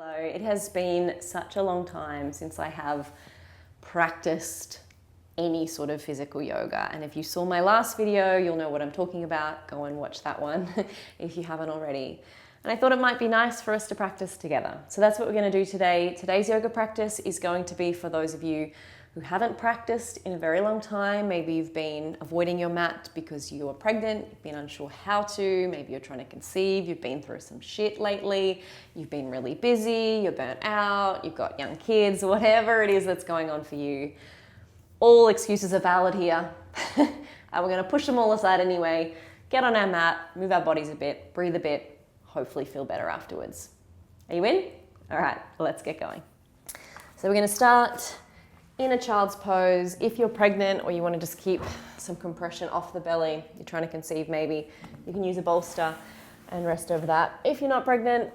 Hello, it has been such a long time since I have practiced any sort of physical yoga, and if you saw my last video, you'll know what I'm talking about. Go and watch that one if you haven't already. And I thought it might be nice for us to practice together. So that's what we're going to do today. Today's yoga practice is going to be for those of you who haven't practiced in a very long time. Maybe you've been avoiding your mat because you are pregnant, you've been unsure how to, maybe you're trying to conceive, you've been through some shit lately, you've been really busy, you're burnt out, you've got young kids, whatever it is that's going on for you. All excuses are valid here. And we're going to push them all aside anyway, get on our mat, move our bodies a bit, breathe a bit, hopefully feel better afterwards. Are you in? All right, let's get going. So we're going to start in a child's pose. If you're pregnant or you want to just keep some compression off the belly, you're trying to conceive maybe, you can use a bolster and rest over that. If you're not pregnant,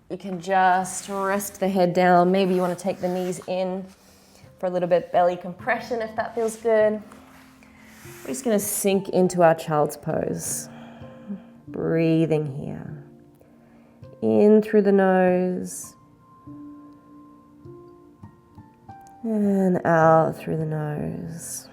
you can just rest the head down. Maybe you want to take the knees in for a little bit belly compression if that feels good. We're just going to sink into our child's pose. Breathing here. In through the nose. And out through the nose.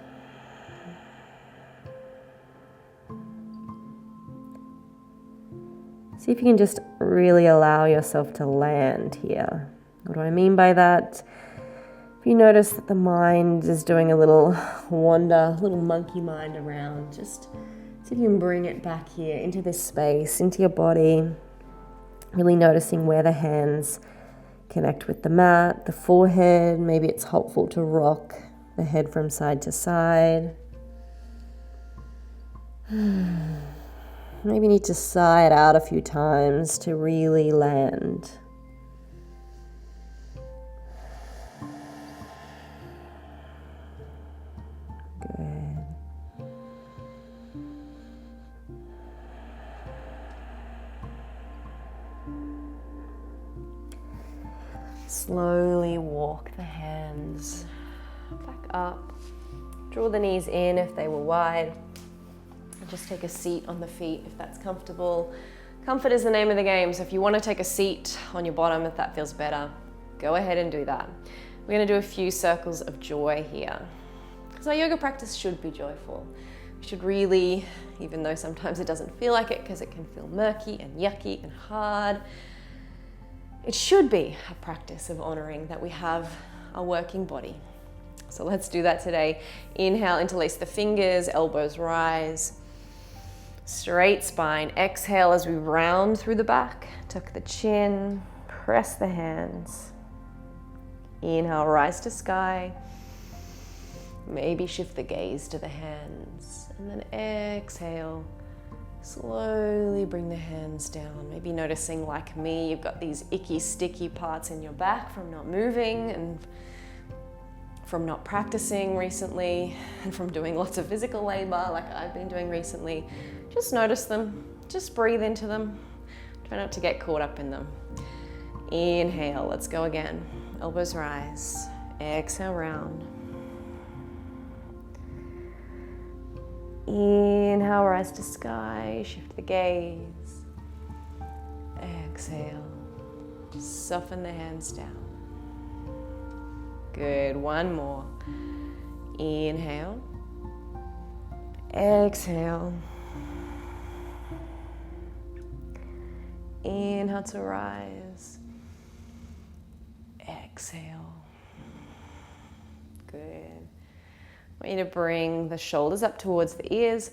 See if you can just really allow yourself to land here. What do I mean by that? If you notice that the mind is doing a little wander, a little monkey mind around, just see if you can bring it back here into this space, into your body. Really noticing where the hands connect with the mat, the forehead. Maybe it's helpful to rock the head from side to side. Maybe you need to sigh it out a few times to really land. Good. Slowly walk the hands back up. Draw the knees in if they were wide. And just take a seat on the feet if that's comfortable. Comfort is the name of the game, so if you want to take a seat on your bottom if that feels better, go ahead and do that. We're going to do a few circles of joy here. Because our yoga practice should be joyful. We should really, even though sometimes it doesn't feel like it because it can feel murky and yucky and hard, it should be a practice of honoring that we have a working body. So let's do that today. Inhale, interlace the fingers, elbows rise. Straight spine. Exhale as we round through the back. Tuck the chin, press the hands. Inhale, rise to sky. Maybe shift the gaze to the hands. And then exhale. Slowly bring the hands down. Maybe noticing, like me, you've got these icky, sticky parts in your back from not moving and from not practicing recently and from doing lots of physical labor like I've been doing recently. Just notice them. Just breathe into them. Try not to get caught up in them. Inhale. Let's go again. Elbows rise. Exhale, round. Inhale, rise to sky, shift the gaze. Exhale, soften the hands down. Good, one more. Inhale, exhale. Inhale to rise. Exhale. Good. I want you to bring the shoulders up towards the ears.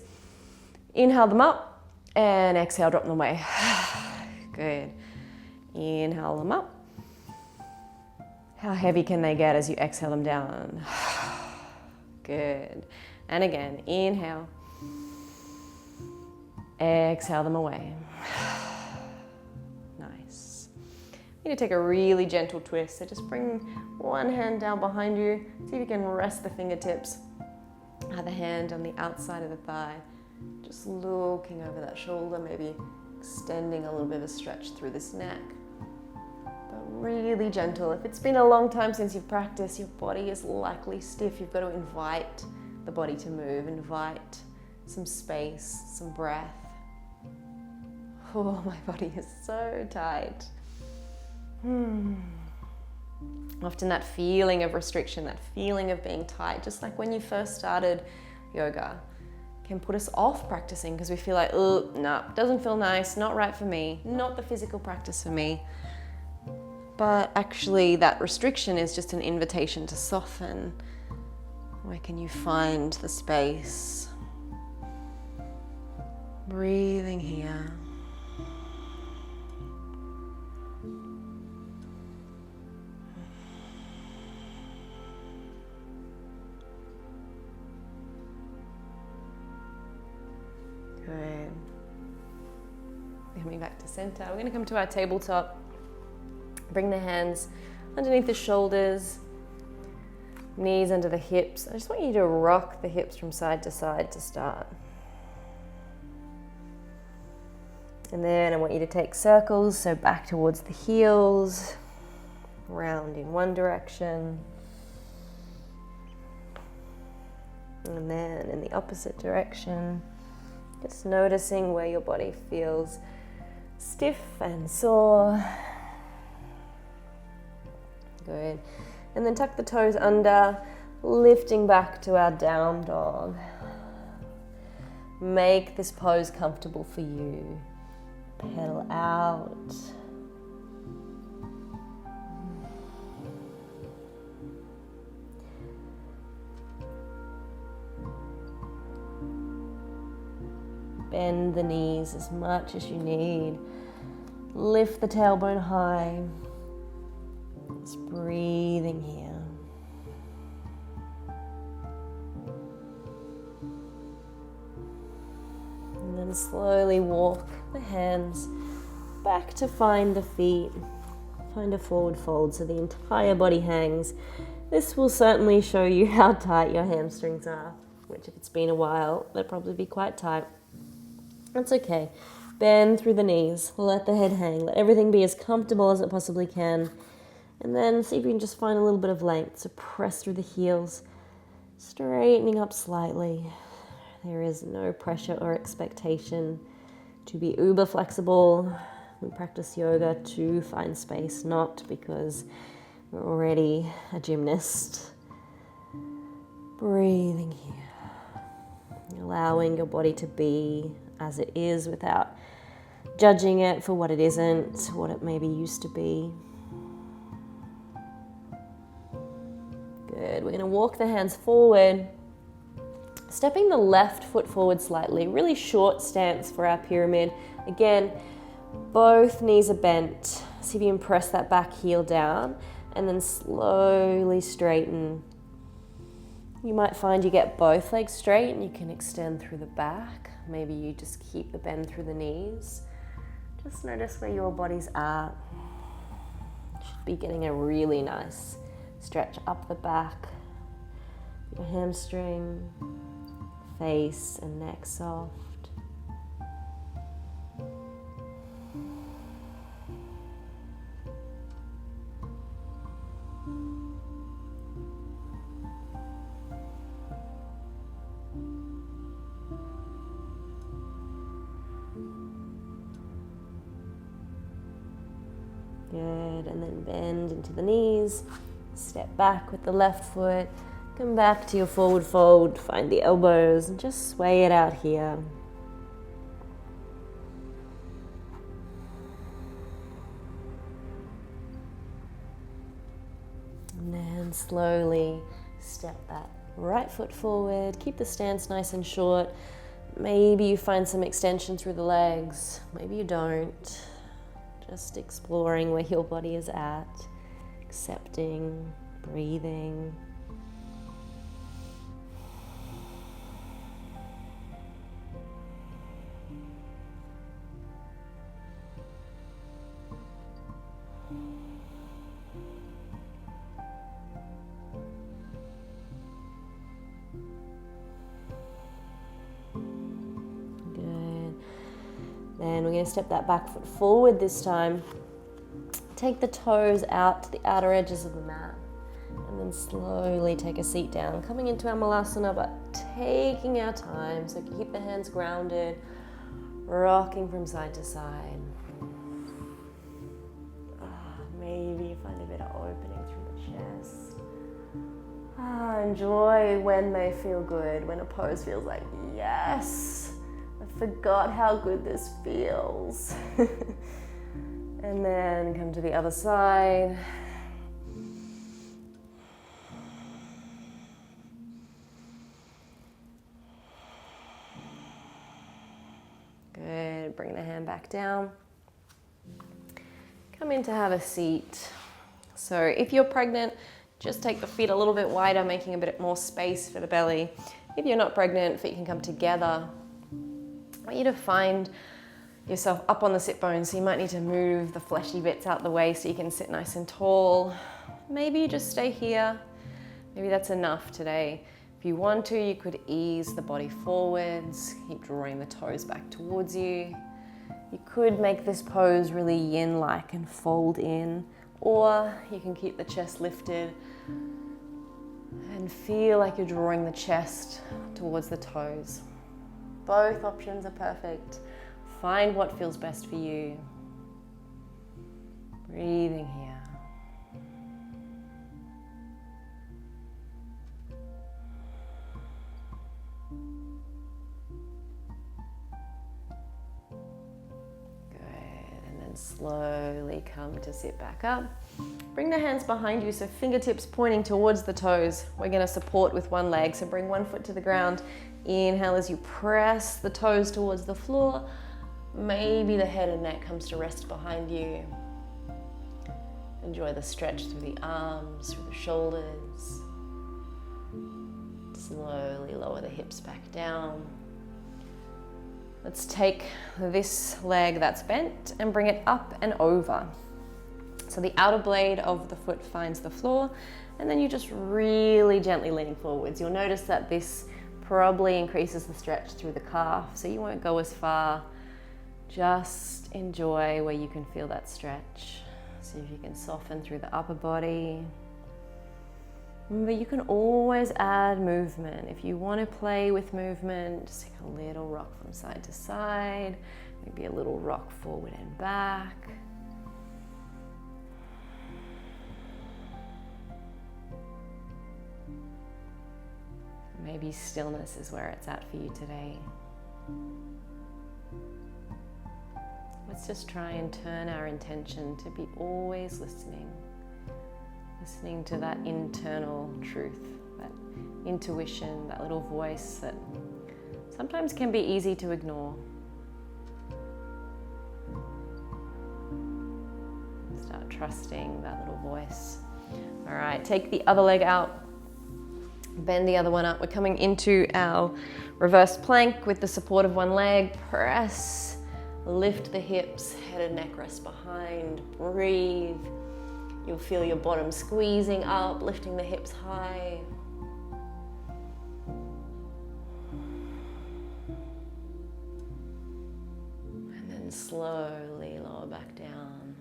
Inhale them up and exhale, drop them away. Good. Inhale them up. How heavy can they get as you exhale them down? Good. And again, inhale. Exhale them away. Nice. You need to take a really gentle twist. So just bring one hand down behind you. See if you can rest the fingertips. Other hand on the outside of the thigh, just looking over that shoulder, maybe extending a little bit of a stretch through this neck. But really gentle. If it's been a long time since you've practiced, your body is likely stiff. You've got to invite the body to move, invite some space, some breath. Oh, my body is so tight. Often that feeling of restriction, that feeling of being tight, just like when you first started yoga, can put us off practicing because we feel like, oh, no, doesn't feel nice, not right for me, not the physical practice for me. But actually that restriction is just an invitation to soften. Where can you find the space? Breathing here. Good. Coming back to center. We're going to come to our tabletop. Bring the hands underneath the shoulders, knees under the hips. I just want you to rock the hips from side to start. And then I want you to take circles, so back towards the heels, round in one direction, and then in the opposite direction. Just noticing where your body feels stiff and sore. Good. And then tuck the toes under, lifting back to our down dog. Make this pose comfortable for you. Pedal out. Bend the knees as much as you need. Lift the tailbone high. Just breathing here. And then slowly walk the hands back to find the feet. Find a forward fold so the entire body hangs. This will certainly show you how tight your hamstrings are, which if it's been a while, they'll probably be quite tight. That's okay. Bend through the knees. Let the head hang. Let everything be as comfortable as it possibly can. And then see if you can just find a little bit of length. So press through the heels, straightening up slightly. There is no pressure or expectation to be uber flexible. We practice yoga to find space, not because we're already a gymnast. Breathing here. Allowing your body to be as it is without judging it for what it isn't, what it maybe used to be. Good. We're going to walk the hands forward, stepping the left foot forward slightly. Really short stance for our pyramid. Again, both knees are bent. See if you can press that back heel down and then slowly straighten. You might find you get both legs straight and you can extend through the back. Maybe you just keep the bend through the knees. Just notice where your body's at. Should be getting a really nice stretch up the back. Your hamstring, face and neck soft. Good, and then bend into the knees, step back with the left foot, come back to your forward fold, find the elbows and just sway it out here. And then slowly step that right foot forward, keep the stance nice and short. Maybe you find some extension through the legs, maybe you don't. Just exploring where your body is at, accepting, breathing. Then we're going to step that back foot forward this time. Take the toes out to the outer edges of the mat. And then slowly take a seat down. Coming into our malasana, but taking our time. So keep the hands grounded, rocking from side to side. maybe you find a bit of opening through the chest. Enjoy when they feel good, when a pose feels like, yes, I forgot how good this feels. And then come to the other side. Good, bring the hand back down. Come in to have a seat. So if you're pregnant, just take the feet a little bit wider, making a bit more space for the belly. If you're not pregnant, feet can come together. I want you to find yourself up on the sit bones, so you might need to move the fleshy bits out the way so you can sit nice and tall. Maybe you just stay here. Maybe that's enough today. If you want to, you could ease the body forwards, keep drawing the toes back towards you. You could make this pose really yin-like and fold in, or you can keep the chest lifted and feel like you're drawing the chest towards the toes. Both options are perfect. Find what feels best for you. Breathing here. Slowly come to sit back up. Bring the hands behind you, so fingertips pointing towards the toes. We're going to support with one leg, so bring one foot to the ground. Inhale as you press the toes towards the floor. Maybe the head and neck comes to rest behind you. Enjoy the stretch through the arms, through the shoulders. Slowly lower the hips back down. Let's take this leg that's bent and bring it up and over. So the outer blade of the foot finds the floor, and then you just really gently leaning forwards. You'll notice that this probably increases the stretch through the calf, so you won't go as far. Just enjoy where you can feel that stretch. See if you can soften through the upper body. Remember, you can always add movement. If you want to play with movement, just take a little rock from side to side, maybe a little rock forward and back. Maybe stillness is where it's at for you today. Let's just try and turn our intention to be always listening to that internal truth, that intuition, that little voice that sometimes can be easy to ignore. Start trusting that little voice. All right, take the other leg out, bend the other one up. We're coming into our reverse plank with the support of one leg. Press, lift the hips, head and neck rest behind, breathe. You'll feel your bottom squeezing up, lifting the hips high. And then slowly lower back down.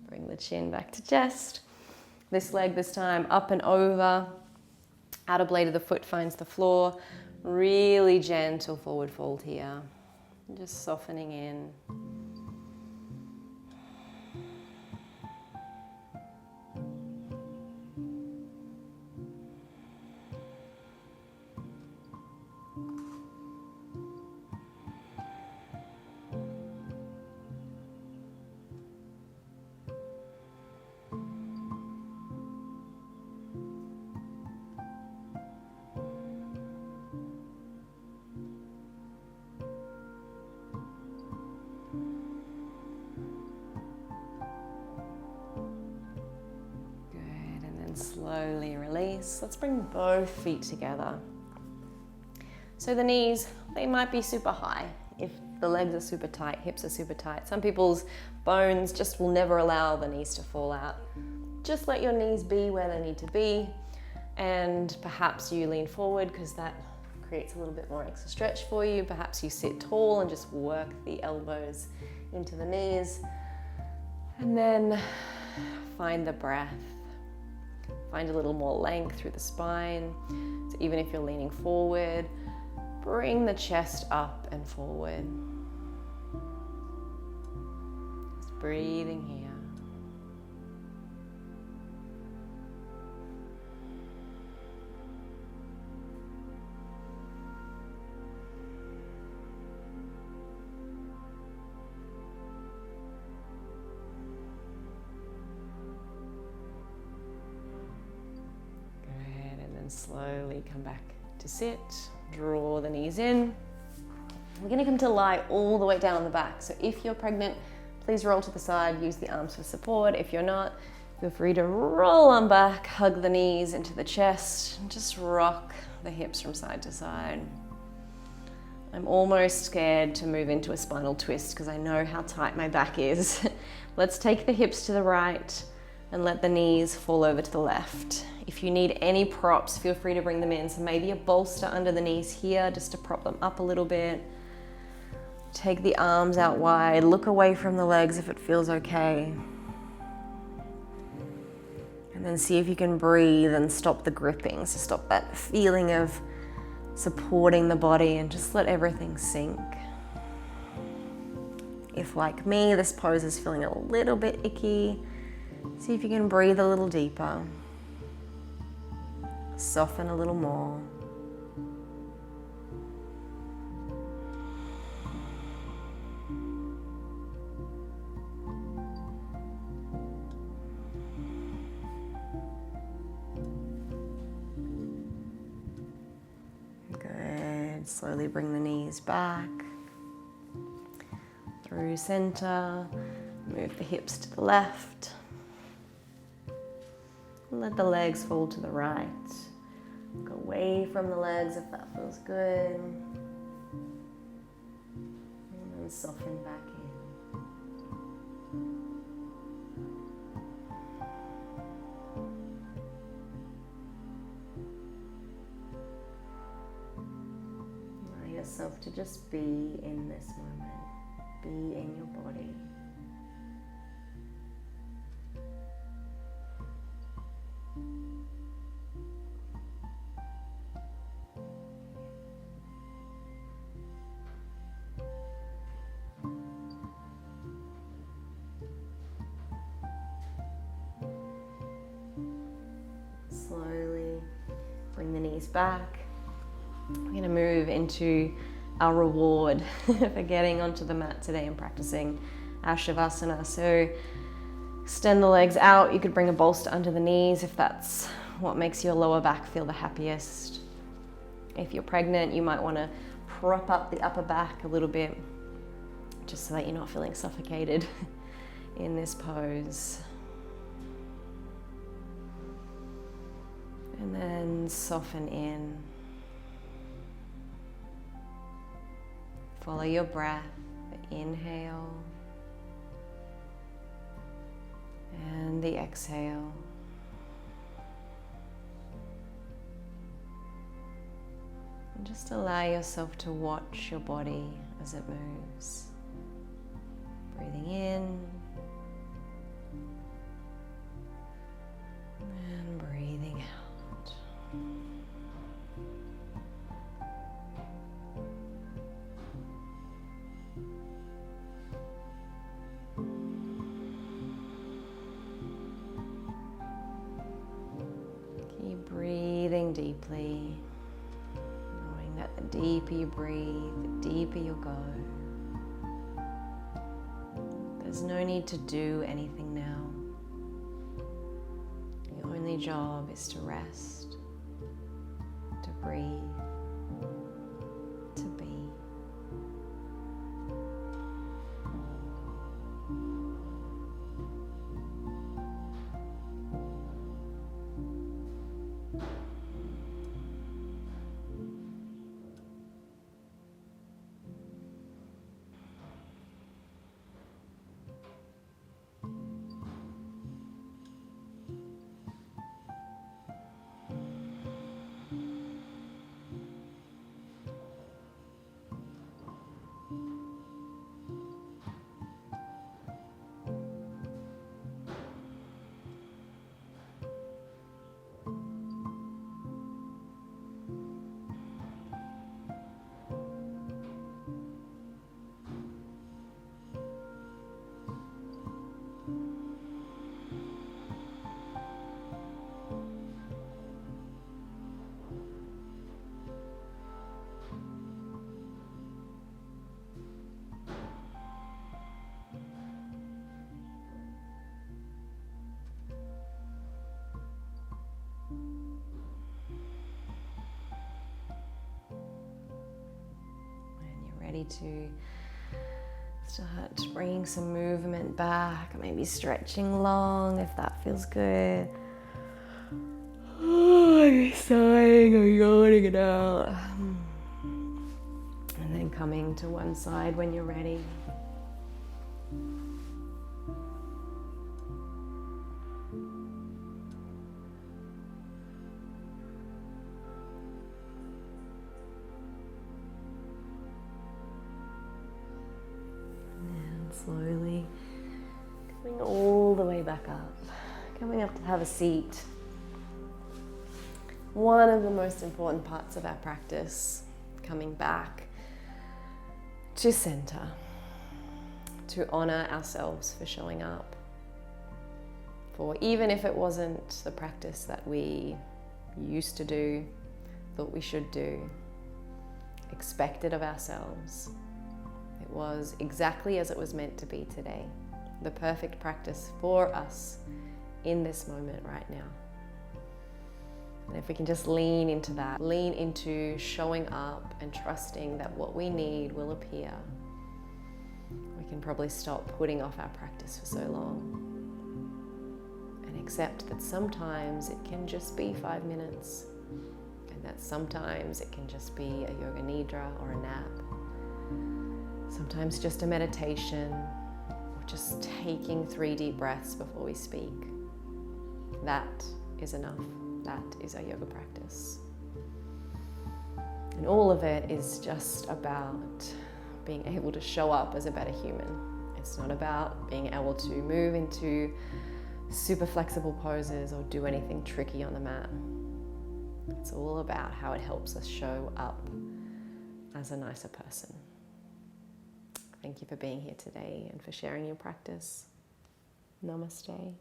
Bring the chin back to chest. This leg this time up and over. Outer blade of the foot finds the floor. Really gentle forward fold here. Just softening in. Slowly release. Let's bring both feet together. So the knees, they might be super high if the legs are super tight, hips are super tight. Some people's bones just will never allow the knees to fall out. Just let your knees be where they need to be, and perhaps you lean forward because that creates a little bit more extra stretch for you. Perhaps you sit tall and just work the elbows into the knees, and then find the breath. Find a little more length through the spine. So even if you're leaning forward, bring the chest up and forward. Just breathing here. slowly come back to sit. Draw the knees in. We're going to come to lie all the way down on the back. So if you're pregnant, please roll to the side, use the arms for support. If you're not, feel free to roll on back, hug the knees into the chest, and just rock the hips from side to side. I'm almost scared to move into a spinal twist because I know how tight my back is. Let's take the hips to the right and let the knees fall over to the left. If you need any props, feel free to bring them in. So maybe a bolster under the knees here just to prop them up a little bit. Take the arms out wide, look away from the legs if it feels okay. And then see if you can breathe and stop the gripping. So stop that feeling of supporting the body and just let everything sink. If, like me, this pose is feeling a little bit icky, see if you can breathe a little deeper. Soften a little more. Good. Slowly bring the knees back through center. Move the hips to the left. Let the legs fall to the right. Look away from the legs if that feels good. And then soften back in. Allow yourself to just be in this moment. Be in your body. Slowly bring the knees back. We're going to move into our reward for getting onto the mat today and practicing our Shavasana. So extend the legs out. You could bring a bolster under the knees if that's what makes your lower back feel the happiest. If you're pregnant, you might want to prop up the upper back a little bit just so that you're not feeling suffocated in this pose. And then soften in. Follow your breath. Inhale. And the exhale. And just allow yourself to watch your body as it moves. Breathing in. And breathing out. Keep breathing deeply, knowing that the deeper you breathe, the deeper you'll go. There's no need to do anything now. Your only job is to rest, to breathe, to be. ready to start bringing some movement back, maybe stretching long if that feels good. Sighing or yawning it out. And then coming to one side when you're ready. And slowly coming all the way back up. Coming up to have a seat. One of the most important parts of our practice, coming back to center, to honor ourselves for showing up. For even if it wasn't the practice that we used to do, thought we should do, expected of ourselves, it was exactly as it was meant to be today. The perfect practice for us in this moment right now. And if we can just lean into that, lean into showing up and trusting that what we need will appear, we can probably stop putting off our practice for so long and accept that sometimes it can just be 5 minutes, and that sometimes it can just be a yoga nidra or a nap, sometimes just a meditation, or just taking 3 deep breaths before we speak. That is enough. That is our yoga practice. And all of it is just about being able to show up as a better human. It's not about being able to move into super flexible poses or do anything tricky on the mat. It's all about how it helps us show up as a nicer person. Thank you for being here today and for sharing your practice. Namaste.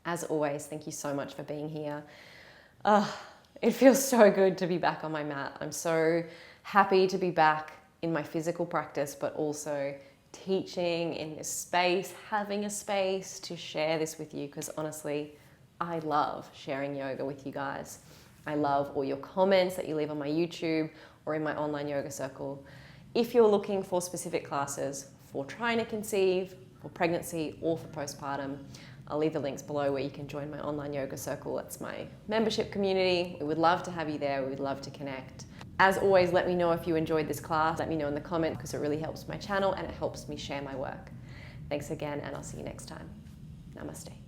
As always, thank you so much for being here. It feels so good to be back on my mat. I'm so happy to be back in my physical practice, but also teaching in this space, having a space to share this with you, because honestly, I love sharing yoga with you guys. I love all your comments that you leave on my YouTube or in my online yoga circle. If you're looking for specific classes for trying to conceive, for pregnancy, or for postpartum, I'll leave the links below where you can join my online yoga circle. It's my membership community. We would love to have you there. We would love to connect. As always, let me know if you enjoyed this class. Let me know in the comments because it really helps my channel and it helps me share my work. Thanks again, and I'll see you next time. Namaste.